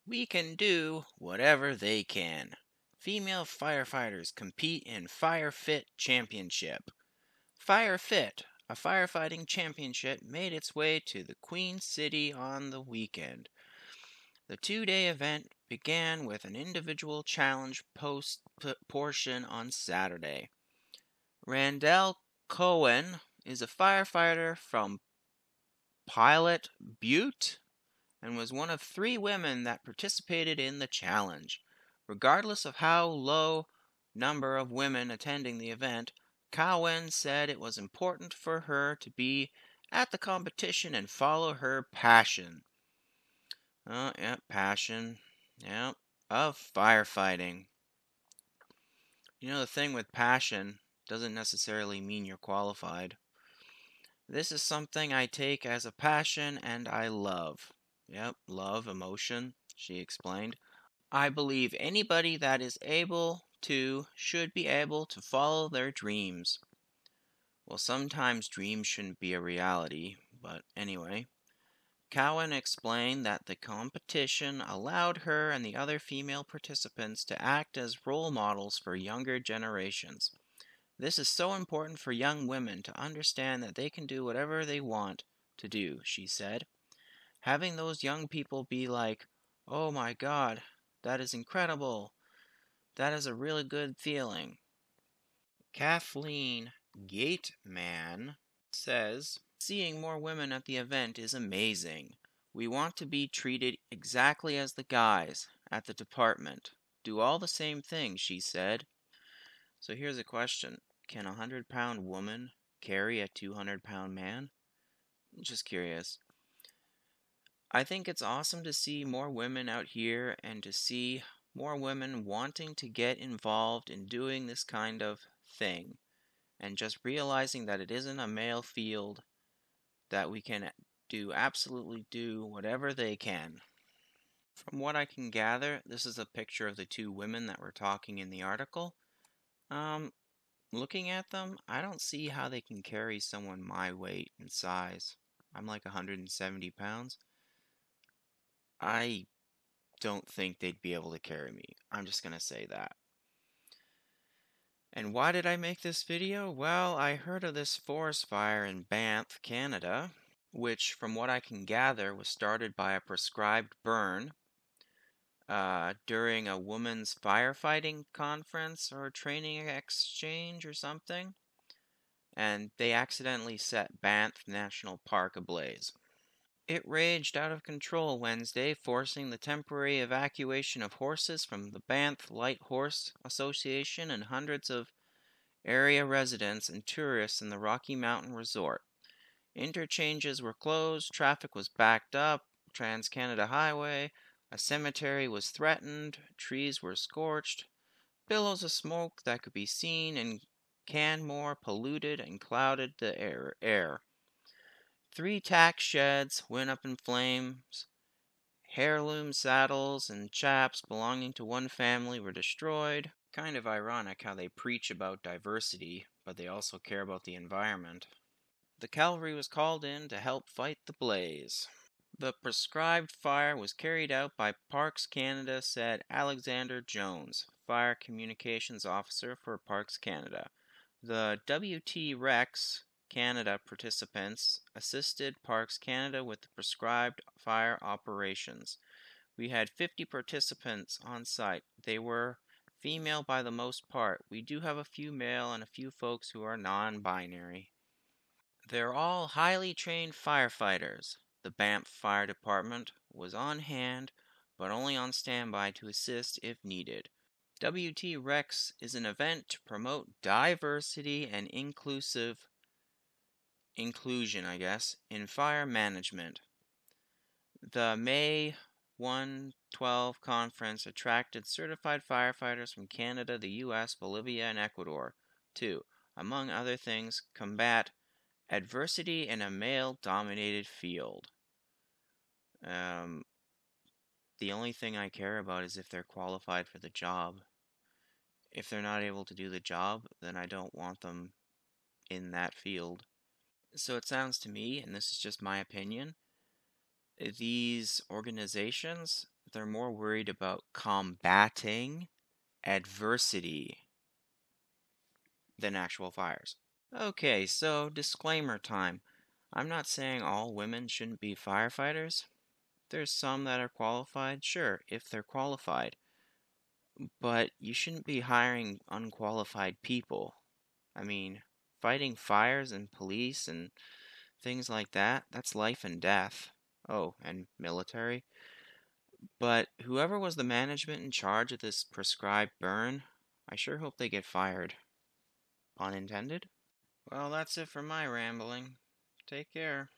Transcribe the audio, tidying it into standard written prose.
We can do whatever they can. Female firefighters compete in Firefit Championship. Firefit, a firefighting championship, made its way to the Queen City on the weekend. The 2-day event began with an individual challenge portion on Saturday. Randall Cohen is a firefighter from Pilot Butte and was one of 3 women that participated in the challenge. Regardless of how low number of women attending the event, Cowen said it was important for her to be at the competition and follow her passion. Passion. Of firefighting. You know, the thing with passion doesn't necessarily mean you're qualified. This is something I take as a passion and I love. Love, emotion, she explained. I believe anybody that is able to should be able to follow their dreams. Well, sometimes dreams shouldn't be a reality, but anyway. Cowan explained that the competition allowed her and the other female participants to act as role models for younger generations. This is so important for young women to understand that they can do whatever they want to do, she said. Having those young people be like, "Oh my God, that is incredible. That is a really good feeling." Kathleen Gateman says, "Seeing more women at the event is amazing. We want to be treated exactly as the guys at the department. Do all the same things," she said. So here's a question. Can a 100-pound woman carry a 200-pound man? Just curious. I think it's awesome to see more women out here and to see more women wanting to get involved in doing this kind of thing and just realizing that it isn't a male field, that we can absolutely do whatever they can. From what I can gather, this is a picture of the 2 women that were talking in the article. Looking at them, I don't see how they can carry someone my weight and size. I'm like 170 pounds. I don't think they'd be able to carry me. I'm just going to say that. And why did I make this video? Well, I heard of this forest fire in Banff, Canada, which, from what I can gather, was started by a prescribed burn during a women's firefighting conference or training exchange or something. And they accidentally set Banff National Park ablaze. It raged out of control Wednesday, forcing the temporary evacuation of horses from the Banff Light Horse Association and hundreds of area residents and tourists in the Rocky Mountain Resort. Interchanges were closed, traffic was backed up, Trans-Canada Highway, a cemetery was threatened, trees were scorched, billows of smoke that could be seen in Canmore polluted and clouded the air. 3 tack sheds went up in flames. Heirloom saddles and chaps belonging to one family were destroyed. Kind of ironic how they preach about diversity, but they also care about the environment. The cavalry was called in to help fight the blaze. The prescribed fire was carried out by Parks Canada, said Alexander Jones, Fire Communications Officer for Parks Canada. The WT Rex Canada participants assisted Parks Canada with the prescribed fire operations. We had 50 participants on site. They were female by the most part. We do have a few male and a few folks who are non-binary. They're all highly trained firefighters. The Banff Fire Department was on hand, but only on standby to assist if needed. WT Rex is an event to promote diversity and inclusion, in fire management. The May 1/12 conference attracted certified firefighters from Canada, the US, Bolivia, and Ecuador to, among other things, combat adversity in a male-dominated field. The only thing I care about is if they're qualified for the job. If they're not able to do the job, then I don't want them in that field. So it sounds to me, and this is just my opinion, these organizations, they're more worried about combating adversity than actual fires. Okay, so disclaimer time. I'm not saying all women shouldn't be firefighters. There's some that are qualified, sure, if they're qualified. But you shouldn't be hiring unqualified people. I mean, fighting fires and police and things like that, that's life and death. Oh, and military. But whoever was the management in charge of this prescribed burn, I sure hope they get fired. Pun intended? Well, that's it for my rambling. Take care.